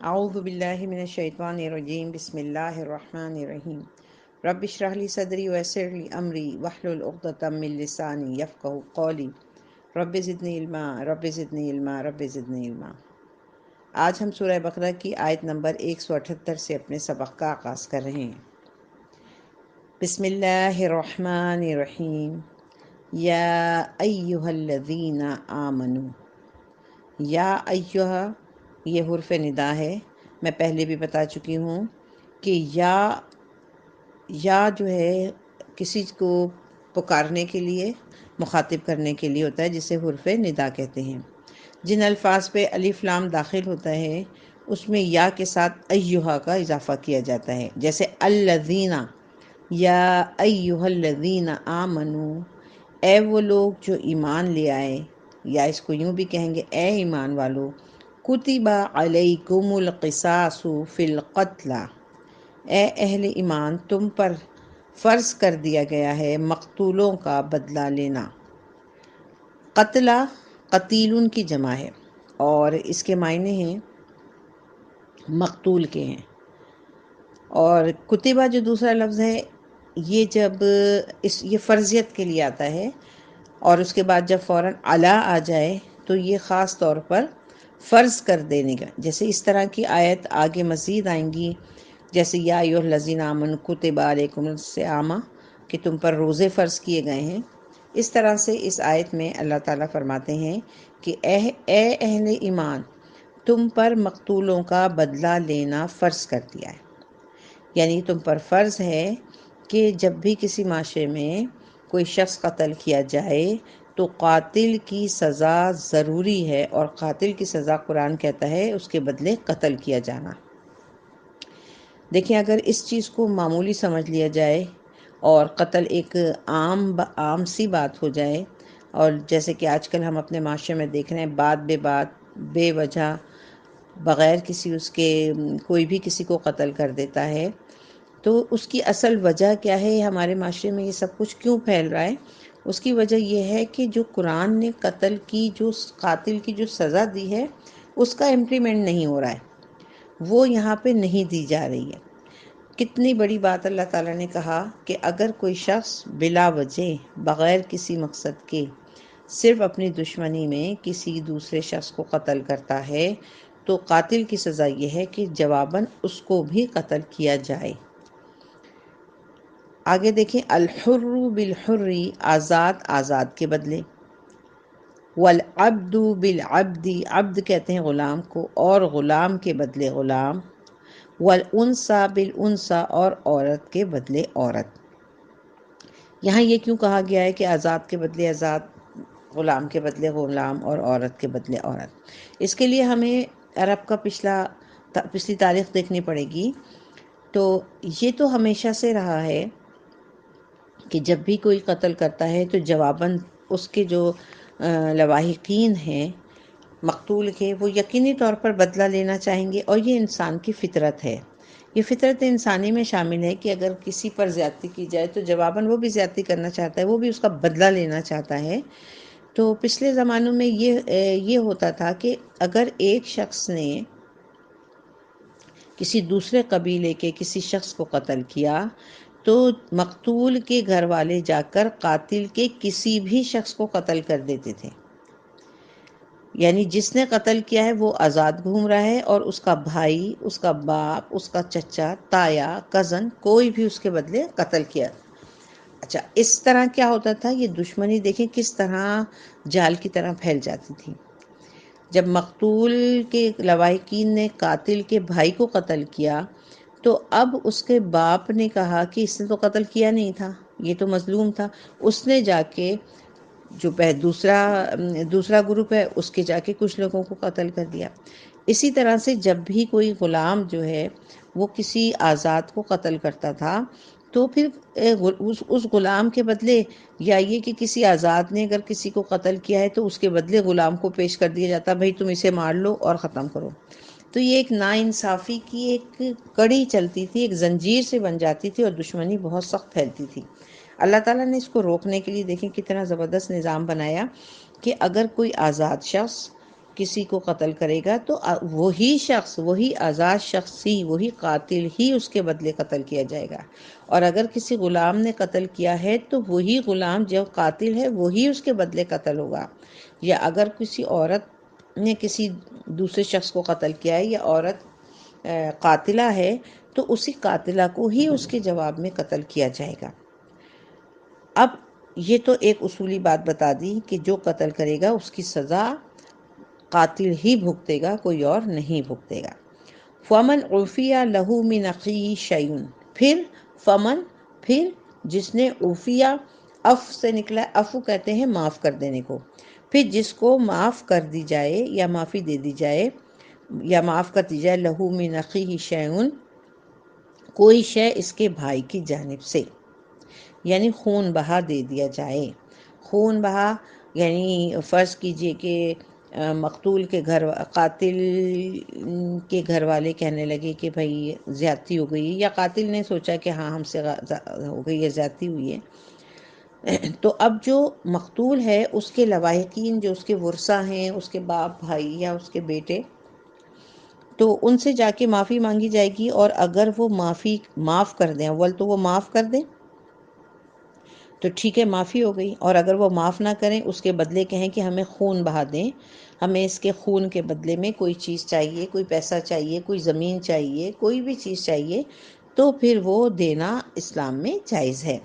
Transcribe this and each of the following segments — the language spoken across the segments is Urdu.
اعوذ باللہ من الشیطان الرجیم بسم اللہ الرحمن الرحیم رب اشرح لی صدری ویسر لی امری واحلل عقدۃ من لسانی یفقہوا قولی رب زدنی علما رب زدنی علما رب زدنی علما۔ آج ہم سورہ بقرہ کی آیت نمبر 178 سے اپنے سبق کا آغاز کر رہے ہیں۔ بسم اللہ الرحمن الرحیم یا ایہا الذین آمنوا، یا ایہا یہ حرف ندا ہے۔ میں پہلے بھی بتا چکی ہوں کہ یا جو ہے کسی کو پکارنے کے لیے، مخاطب کرنے کے لیے ہوتا ہے، جسے حرف ندا کہتے ہیں۔ جن الفاظ پہ الف لام داخل ہوتا ہے اس میں یا کے ساتھ ایہا کا اضافہ کیا جاتا ہے، جیسے الذین، یا ایہا الذین آمنو، اے وہ لوگ جو ایمان لے آئے، یا اس کو یوں بھی کہیں گے اے ایمان والو، کتب علیکم القصاص فی القتل، اے اہل ایمان تم پر فرض کر دیا گیا ہے مقتولوں کا بدلہ لینا۔ قتلہ قتیلن کی جمع ہے اور اس کے معنی ہیں مقتول کے ہیں، اور کتبہ جو دوسرا لفظ ہے یہ جب یہ فرضیت کے لیے آتا ہے، اور اس کے بعد جب فوراً علا آ جائے تو یہ خاص طور پر فرض کر دینے کا، جیسے اس طرح کی آیت آگے مزید آئیں گی، جیسے یا ایھا الذین آمنوا کتب علیکم الصیام، کہ تم پر روزے فرض کیے گئے ہیں۔ اس طرح سے اس آیت میں اللہ تعالیٰ فرماتے ہیں کہ اے اہل ایمان تم پر مقتولوں کا بدلہ لینا فرض کر دیا ہے، یعنی تم پر فرض ہے کہ جب بھی کسی معاشرے میں کوئی شخص قتل کیا جائے تو قاتل کی سزا ضروری ہے، اور قاتل کی سزا قرآن کہتا ہے اس کے بدلے قتل کیا جانا۔ دیکھیں اگر اس چیز کو معمولی سمجھ لیا جائے اور قتل ایک عام سی بات ہو جائے، اور جیسے کہ آج کل ہم اپنے معاشرے میں دیکھ رہے ہیں بات بے وجہ بغیر کسی اس کے کوئی بھی کسی کو قتل کر دیتا ہے، تو اس کی اصل وجہ کیا ہے؟ ہمارے معاشرے میں یہ سب کچھ کیوں پھیل رہا ہے؟ اس کی وجہ یہ ہے کہ جو قرآن نے قتل کی جو قاتل کی جو سزا دی ہے اس کا امپلیمنٹ نہیں ہو رہا ہے، وہ یہاں پہ نہیں دی جا رہی ہے۔ کتنی بڑی بات اللہ تعالیٰ نے کہا کہ اگر کوئی شخص بلا وجہ بغیر کسی مقصد کے صرف اپنی دشمنی میں کسی دوسرے شخص کو قتل کرتا ہے تو قاتل کی سزا یہ ہے کہ جواباً اس کو بھی قتل کیا جائے۔ آگے دیکھیں، الحر بالحر، آزاد کے بدلے، والعبد بالعبد، عبد کہتے ہیں غلام کو، اور غلام کے بدلے غلام، والانثى بالانثى، اور عورت کے بدلے عورت۔ یہاں یہ کیوں کہا گیا ہے کہ آزاد کے بدلے آزاد، غلام کے بدلے غلام، اور عورت کے بدلے عورت؟ اس کے لیے ہمیں عرب کا پچھلی تاریخ دیکھنی پڑے گی۔ تو یہ تو ہمیشہ سے رہا ہے کہ جب بھی کوئی قتل کرتا ہے تو جواباً اس کے جو لواحقین ہیں مقتول کے، وہ یقینی طور پر بدلہ لینا چاہیں گے، اور یہ انسان کی فطرت ہے۔ یہ فطرت انسانی میں شامل ہے کہ اگر کسی پر زیادتی کی جائے تو جواباً وہ بھی زیادتی کرنا چاہتا ہے، وہ بھی اس کا بدلہ لینا چاہتا ہے۔ تو پچھلے زمانوں میں یہ ہوتا تھا کہ اگر ایک شخص نے کسی دوسرے قبیلے کے کسی شخص کو قتل کیا تو مقتول کے گھر والے جا کر قاتل کے کسی بھی شخص کو قتل کر دیتے تھے، یعنی جس نے قتل کیا ہے وہ آزاد گھوم رہا ہے، اور اس کا بھائی، اس کا باپ، اس کا چچا، تایا، کزن، کوئی بھی اس کے بدلے قتل کیا۔ اچھا، اس طرح کیا ہوتا تھا؟ یہ دشمنی دیکھیں کس طرح جال کی طرح پھیل جاتی تھی۔ جب مقتول کے لواحقین نے قاتل کے بھائی کو قتل کیا تو اب اس کے باپ نے کہا کہ اس نے تو قتل کیا نہیں تھا، یہ تو مظلوم تھا۔ اس نے جا کے جو دوسرا گروپ ہے اس کے جا کے کچھ لوگوں کو قتل کر دیا۔ اسی طرح سے جب بھی کوئی غلام جو ہے وہ کسی آزاد کو قتل کرتا تھا تو پھر اس غلام کے بدلے، یا یہ کہ کسی آزاد نے اگر کسی کو قتل کیا ہے تو اس کے بدلے غلام کو پیش کر دیا جاتا، بھئی تم اسے مار لو اور ختم کرو۔ تو یہ ایک ناانصافی کی ایک کڑی چلتی تھی، ایک زنجیر سے بن جاتی تھی، اور دشمنی بہت سخت پھیلتی تھی۔ اللہ تعالیٰ نے اس کو روکنے کے لیے دیکھیں کتنا زبردست نظام بنایا کہ اگر کوئی آزاد شخص کسی کو قتل کرے گا تو وہی شخص، وہی آزاد شخص ہی، وہی قاتل ہی اس کے بدلے قتل کیا جائے گا۔ اور اگر کسی غلام نے قتل کیا ہے تو وہی غلام جو قاتل ہے وہی اس کے بدلے قتل ہوگا۔ یا اگر کسی عورت نے کسی دوسرے شخص کو قتل کیا ہے یا عورت قاتلہ ہے تو اسی قاتلہ کو ہی اس کے جواب میں قتل کیا جائے گا۔ اب یہ تو ایک اصولی بات بتا دی کہ جو قتل کرے گا اس کی سزا قاتل ہی بھگتے گا، کوئی اور نہیں بھگتے گا۔ فمن عفیہ لہو من اخیہ شیء، پھر جس نے عفیہ، اف سے نکلا، عفو کہتے ہیں معاف کر دینے کو، پھر جس کو معاف کر دی جائے یا معافی دے دی جائے یا معاف کر دی جائے، لہو من اخیہ شیء، کوئی شے اس کے بھائی کی جانب سے، یعنی خون بہا دے دیا جائے۔ خون بہا یعنی فرض کیجئے کہ مقتول کے قاتل کے گھر والے کہنے لگے کہ بھئی زیادتی ہو گئی، یا قاتل نے سوچا کہ ہاں ہم سے ہو گئی ہے، زیادتی ہوئی ہے، تو اب جو مقتول ہے اس کے لواحقین، جو اس کے ورثہ ہیں، اس کے باپ، بھائی یا اس کے بیٹے، تو ان سے جا کے معافی مانگی جائے گی، اور اگر وہ معاف کر دیں، اول تو وہ معاف کر دیں تو ٹھیک ہے، معافی ہو گئی، اور اگر وہ معاف نہ کریں، اس کے بدلے کہیں کہ ہمیں خون بہا دیں، ہمیں اس کے خون کے بدلے میں کوئی چیز چاہیے، کوئی پیسہ چاہیے، کوئی زمین چاہیے، کوئی بھی چیز چاہیے، تو پھر وہ دینا اسلام میں جائز ہے۔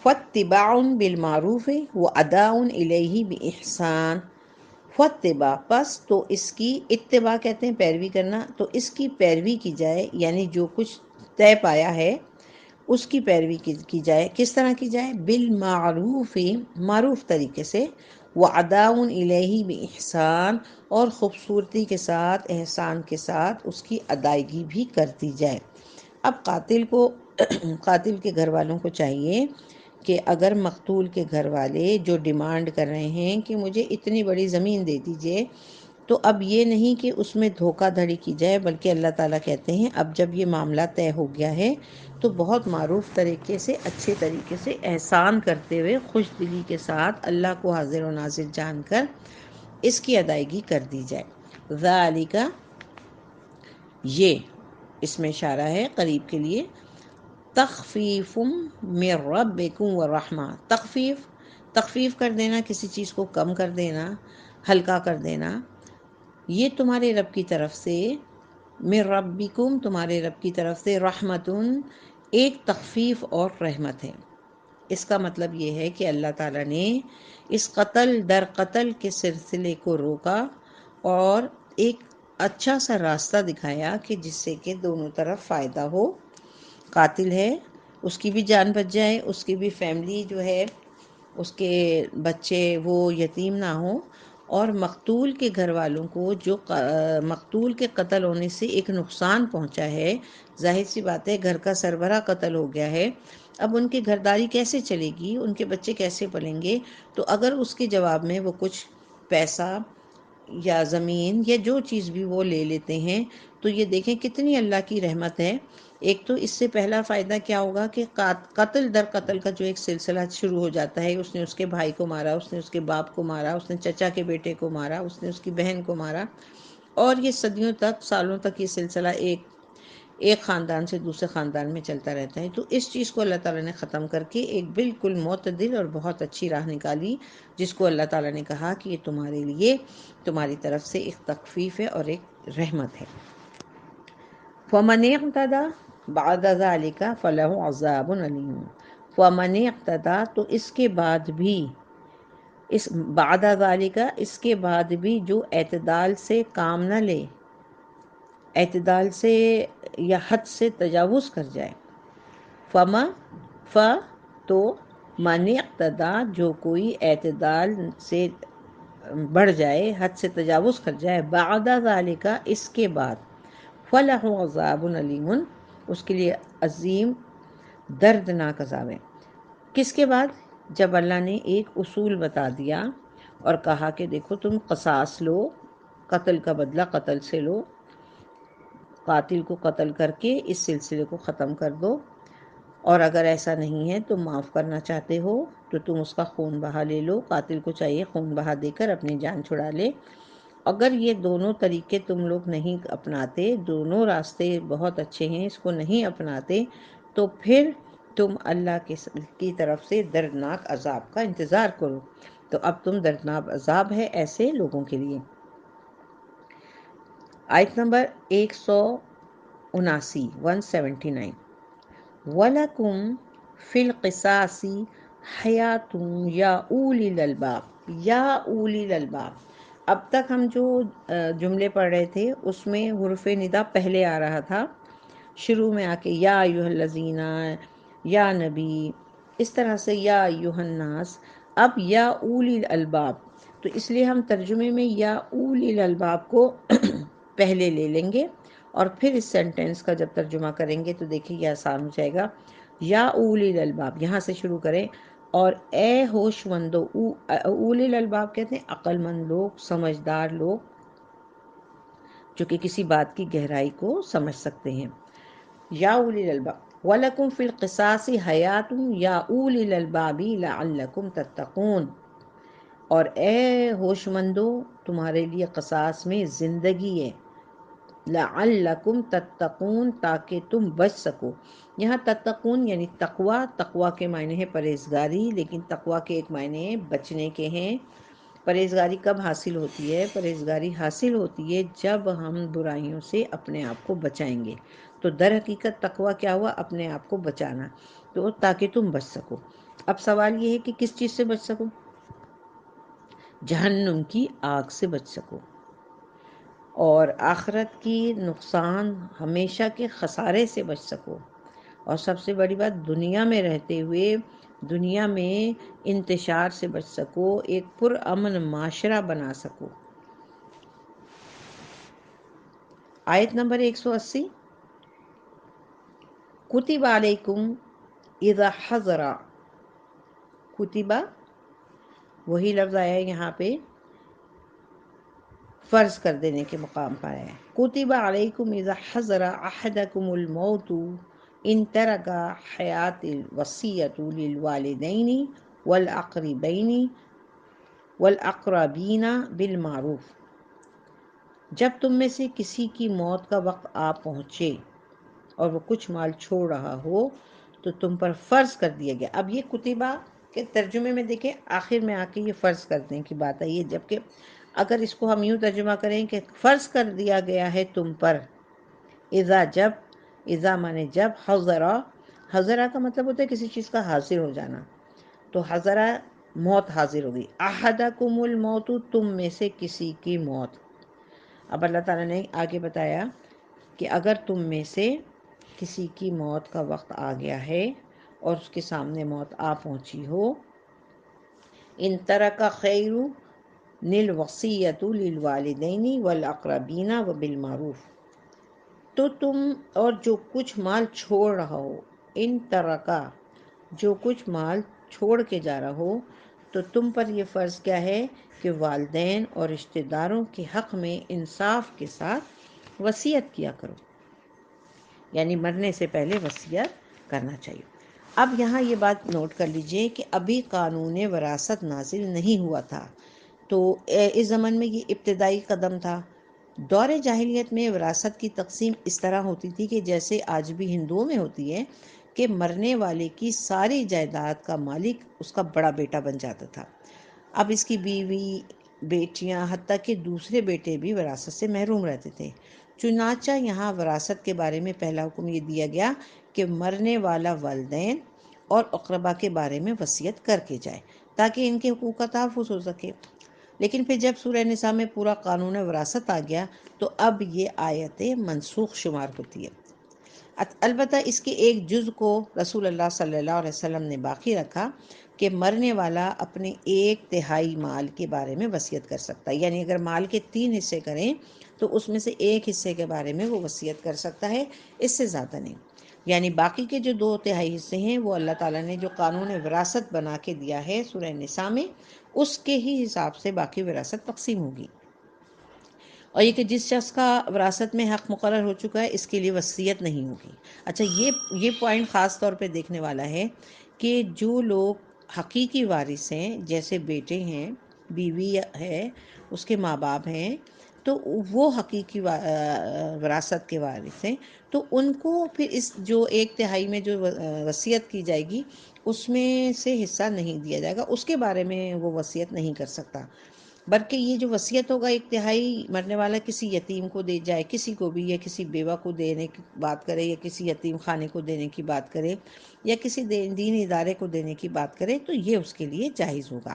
فاتباع بالمعروف واداء الیہ باحسان، فاتباع پس تو اس کی، اتباع کہتے ہیں پیروی کرنا، تو اس کی پیروی کی جائے، یعنی جو کچھ طے پایا ہے اس کی پیروی کی جائے۔ کس طرح کی جائے؟ بالمعروف، معروف طریقے سے، واداء الیہ باحسان، اور خوبصورتی کے ساتھ، احسان کے ساتھ اس کی ادائیگی بھی کر دی جائے۔ اب قاتل کے گھر والوں کو چاہیے کہ اگر مقتول کے گھر والے جو ڈیمانڈ کر رہے ہیں کہ مجھے اتنی بڑی زمین دے دیجئے، تو اب یہ نہیں کہ اس میں دھوکہ دھڑی کی جائے، بلکہ اللہ تعالیٰ کہتے ہیں اب جب یہ معاملہ طے ہو گیا ہے تو بہت معروف طریقے سے، اچھے طریقے سے، احسان کرتے ہوئے، خوش دلی کے ساتھ، اللہ کو حاضر و ناظر جان کر اس کی ادائیگی کر دی جائے۔ ذالک، یہ اس میں اشارہ ہے قریب کے لیے، تخفیف من ربکم ورحمہ، تخفیف کر دینا، کسی چیز کو کم کر دینا، ہلکا کر دینا، یہ تمہارے رب کی طرف سے، من ربکم، تمہارے رب کی طرف سے، رحمتن، ایک تخفیف اور رحمت ہے۔ اس کا مطلب یہ ہے کہ اللہ تعالیٰ نے اس قتل در قتل کے سلسلے کو روکا اور ایک اچھا سا راستہ دکھایا کہ جس سے کہ دونوں طرف فائدہ ہو۔ قاتل ہے اس کی بھی جان بچ جائے، اس کی بھی فیملی جو ہے، اس کے بچے وہ یتیم نہ ہوں، اور مقتول کے گھر والوں کو جو مقتول کے قتل ہونے سے ایک نقصان پہنچا ہے، ظاہر سی بات ہے گھر کا سربراہ قتل ہو گیا ہے، اب ان کی گھرداری کیسے چلے گی، ان کے بچے کیسے پلیں گے؟ تو اگر اس کے جواب میں وہ کچھ پیسہ یا زمین یا جو چیز بھی وہ لے لیتے ہیں، تو یہ دیکھیں کتنی اللہ کی رحمت ہے۔ ایک تو اس سے پہلا فائدہ کیا ہوگا کہ قتل در قتل کا جو ایک سلسلہ شروع ہو جاتا ہے، اس نے اس کے بھائی کو مارا، اس نے اس کے باپ کو مارا، اس نے چچا کے بیٹے کو مارا، اس نے اس کی بہن کو مارا، اور یہ صدیوں تک، سالوں تک یہ سلسلہ ایک خاندان سے دوسرے خاندان میں چلتا رہتا ہے۔ تو اس چیز کو اللہ تعالیٰ نے ختم کر کے ایک بالکل معتدل اور بہت اچھی راہ نکالی، جس کو اللہ تعالیٰ نے کہا کہ یہ تمہارے لیے، تمہاری طرف سے ایک تخفیف ہے اور ایک رحمت ہے۔ فَمَنِ اعْتَدَىٰ بَعْدَ ذَلِكَ فَلَهُ عَذَابٌ أَلِيمٌ، فَمَنِ اعْتَدَىٰ، تو اس کے بعد بھی، اس بعد ذالک، اس کے بعد بھی جو اعتدال سے کام نہ لے، اعتدال سے یا حد سے تجاوز کر جائے، تو من اعتدیٰ، جو کوئی اعتدال سے بڑھ جائے، حد سے تجاوز کر جائے، بعد ذالک، اس کے بعد، فَلَهُ عَذَابٌ أَلِيمٌ، اس کے لیے عظیم دردناک عذاب ہے۔ کس کے بعد؟ جب اللہ نے ایک اصول بتا دیا اور کہا کہ دیکھو تم قصاص لو، قتل کا بدلہ قتل سے لو، قاتل کو قتل کر کے اس سلسلے کو ختم کر دو، اور اگر ایسا نہیں ہے، تم معاف کرنا چاہتے ہو تو تم اس کا خون بہا لے لو، قاتل کو چاہیے خون بہا دے کر اپنی جان چھڑا لے۔ اگر یہ دونوں طریقے تم لوگ نہیں اپناتے، دونوں راستے بہت اچھے ہیں، اس کو نہیں اپناتے، تو پھر تم اللہ کی طرف سے دردناک عذاب کا انتظار کرو۔ تو اب تم دردناک عذاب ہے ایسے لوگوں کے لیے۔ آیت نمبر 179 179 وَلَكُمْ فِي الْقِصَاصِ حَیَاتٌ یا اولی الالباب، یا اولی الالباب۔ اب تک ہم جو جملے پڑھ رہے تھے اس میں حرف ندا پہلے آ رہا تھا، شروع میں آ کے یا ایھا الذین، یا نبی، اس طرح سے یا ایھا الناس۔ اب یا اولی الالباب، تو اس لیے ہم ترجمے میں یا اولی الالباب کو پہلے لے لیں گے، اور پھر اس سینٹنس کا جب ترجمہ کریں گے تو دیکھیں یہ آسان ہو جائے گا۔ یا اولی الالباب، یہاں سے شروع کریں، اور اے ہوش مندو۔ اولی الالباب کہتے ہیں عقل مند لوگ، سمجھدار لوگ، جو کہ کسی بات کی گہرائی کو سمجھ سکتے ہیں۔ یا اولی الالباب وَلَكُمْ فِي الْقِصَاصِ حَیَاتٌ یا اولی الالباب لَعَلَّکُمْ تَتَّقُونَ، اور اے ہوش مندو تمہارے لیے قصاص میں زندگی ہے، لَعَلَّکُمْ تَتَّقُونَ تاکہ تم بچ سکو۔ یہاں تتقون یعنی تقوی، تقوی کے معنی ہے پرہیزگاری، لیکن تقوی کے ایک معنی ہے بچنے کے ہیں۔ پرہیزگاری کب حاصل ہوتی ہے؟ پرہیزگاری حاصل ہوتی ہے جب ہم برائیوں سے اپنے آپ کو بچائیں گے۔ تو در حقیقت تقوی کیا ہوا؟ اپنے آپ کو بچانا، تو تاکہ تم بچ سکو۔ اب سوال یہ ہے کہ کس چیز سے بچ سکو؟ جہنم کی آگ سے بچ سکو، اور آخرت کی نقصان ہمیشہ کے خسارے سے بچ سکو، اور سب سے بڑی بات دنیا میں رہتے ہوئے دنیا میں انتشار سے بچ سکو، ایک پرامن معاشرہ بنا سکو۔ آیت نمبر 180 کتب علیکم اذا حضر، کتبہ وہی لفظ آیا ہے یہاں پہ فرض کر دینے کے مقام پر ہے۔ کتب علیکم اذا حضر احدکم الموت ان ترک حیات الوصیۃ للوالدین والاقربین والاقربین بالمعروف، جب تم میں سے کسی کی موت کا وقت آ پہنچے اور وہ کچھ مال چھوڑ رہا ہو تو تم پر فرض کر دیا گیا۔ اب یہ کتبہ کے ترجمے میں دیکھیں آخر میں آ کے یہ فرض کرنے کی بات آئی ہے، جبکہ اگر اس کو ہم یوں ترجمہ کریں کہ فرض کر دیا گیا ہے تم پر، اذا جب، اذا مانے جب، حضرہ، حضرہ کا مطلب ہوتا ہے کسی چیز کا حاضر ہو جانا، تو حضرہ موت حاضر ہوگی، احدکم الموت تم میں سے کسی کی موت۔ اب اللہ تعالیٰ نے آگے بتایا کہ اگر تم میں سے کسی کی موت کا وقت آ گیا ہے اور اس کے سامنے موت آ پہنچی ہو، ان ترک خیر للوصیۃ للوالدین والاقربین وبالمعروف، تو تم اور جو کچھ مال چھوڑ رہا ہو، ان ترکا جو کچھ مال چھوڑ کے جا رہا ہو، تو تم پر یہ فرض کیا ہے کہ والدین اور رشتہ داروں کے حق میں انصاف کے ساتھ وصیت کیا کرو، یعنی مرنے سے پہلے وصیت کرنا چاہیے۔ اب یہاں یہ بات نوٹ کر لیجئے کہ ابھی قانون وراثت نازل نہیں ہوا تھا، تو اس زمانے میں یہ ابتدائی قدم تھا۔ دور جاہلیت میں وراثت کی تقسیم اس طرح ہوتی تھی کہ جیسے آج بھی ہندوؤں میں ہوتی ہے کہ مرنے والے کی ساری جائیداد کا مالک اس کا بڑا بیٹا بن جاتا تھا۔ اب اس کی بیوی، بیٹیاں، حتیٰ کہ دوسرے بیٹے بھی وراثت سے محروم رہتے تھے۔ چنانچہ یہاں وراثت کے بارے میں پہلا حکم یہ دیا گیا کہ مرنے والا والدین اور اقربا کے بارے میں وصیت کر کے جائے تاکہ ان کے حقوق کا تحفظ ہو سکے۔ لیکن پھر جب سورہ نساء میں پورا قانون وراثت آ گیا تو اب یہ آیت منسوخ شمار ہوتی ہے۔ البتہ اس کے ایک جز کو رسول اللہ صلی اللہ علیہ وسلم نے باقی رکھا کہ مرنے والا اپنے 1/3 مال کے بارے میں وصیت کر سکتا ہے، یعنی اگر مال کے 3 حصے کریں تو اس میں سے 1 حصے کے بارے میں وہ وصیت کر سکتا ہے، اس سے زیادہ نہیں۔ یعنی باقی کے جو 2/3 حصے ہیں وہ اللہ تعالیٰ نے جو قانون وراثت بنا کے دیا ہے سورہ نساء میں، اس کے ہی حساب سے باقی وراثت تقسیم ہوگی۔ اور یہ کہ جس شخص کا وراثت میں حق مقرر ہو چکا ہے اس کے لیے وصیت نہیں ہوگی۔ اچھا، یہ پوائنٹ خاص طور پہ دیکھنے والا ہے کہ جو لوگ حقیقی وارث ہیں، جیسے بیٹے ہیں، بیوی ہے، اس کے ماں باپ ہیں، تو وہ حقیقی وراثت کے وارث ہیں، تو ان کو پھر اس جو 1/3 میں جو وصیت کی جائے گی اس میں سے حصہ نہیں دیا جائے گا، اس کے بارے میں وہ وصیت نہیں کر سکتا، بلکہ یہ جو وصیت ہوگا 1/3 مرنے والا کسی یتیم کو دے جائے، کسی کو بھی، یا کسی بیوہ کو دینے کی بات کرے، یا کسی یتیم خانے کو دینے کی بات کرے، یا کسی دینی ادارے کو دینے کی بات کرے، تو یہ اس کے لیے جائز ہوگا۔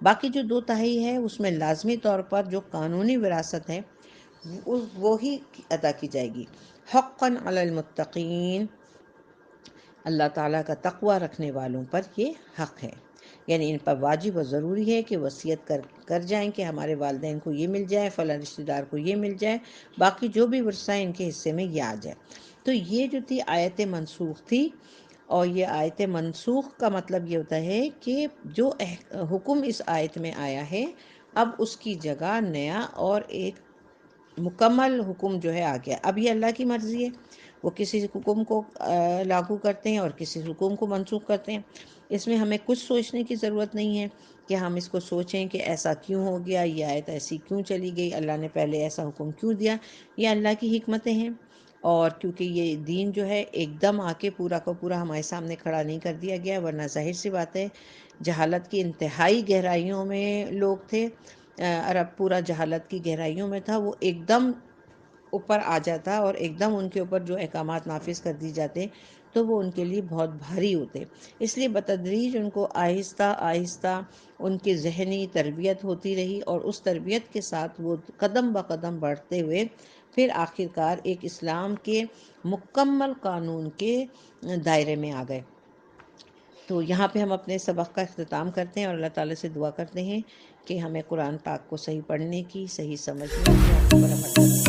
باقی جو 2/3 ہے اس میں لازمی طور پر جو قانونی وراثت ہے وہی ادا کی جائے گی۔ حقاً علی المتقین، اللہ تعالیٰ کا تقوی رکھنے والوں پر یہ حق ہے، یعنی ان پر واجب و ضروری ہے کہ وصیت کر جائیں کہ ہمارے والدین کو یہ مل جائے، فلاں رشتہ دار کو یہ مل جائے، باقی جو بھی ورثہ ان کے حصے میں یہ آ جائے۔ تو یہ جو تھی آیت منسوخ تھی، اور یہ آیت منسوخ کا مطلب یہ ہوتا ہے کہ جو حکم اس آیت میں آیا ہے اب اس کی جگہ نیا اور ایک مکمل حکم جو ہے آ گیا۔ اب یہ اللہ کی مرضی ہے، وہ کسی حکم کو لاگو کرتے ہیں اور کسی حکم کو منسوخ کرتے ہیں۔ اس میں ہمیں کچھ سوچنے کی ضرورت نہیں ہے کہ ہم اس کو سوچیں کہ ایسا کیوں ہو گیا، یہ آیت ایسی کیوں چلی گئی، اللہ نے پہلے ایسا حکم کیوں دیا۔ یہ اللہ کی حکمتیں ہیں، اور کیونکہ یہ دین جو ہے ایک دم آ کے پورا کا پورا ہمارے سامنے کھڑا نہیں کر دیا گیا، ورنہ ظاہر سی بات ہے جہالت کی انتہائی گہرائیوں میں لوگ تھے، عرب پورا جہالت کی گہرائیوں میں تھا، وہ ایک دم اوپر آ جاتا اور ایک دم ان کے اوپر جو احکامات نافذ کر دی جاتے تو وہ ان کے لیے بہت بھاری ہوتے۔ اس لیے بتدریج ان کو آہستہ آہستہ ان کی ذہنی تربیت ہوتی رہی، اور اس تربیت کے ساتھ وہ قدم بہ قدم بڑھتے ہوئے پھر آخرکار ایک اسلام کے مکمل قانون کے دائرے میں آ گئے۔ تو یہاں پہ ہم اپنے سبق کا اختتام کرتے ہیں اور اللہ تعالیٰ سے دعا کرتے ہیں کہ ہمیں قرآن پاک کو صحیح پڑھنے کی، صحیح سمجھنے کی اور اس پر عمل کرنے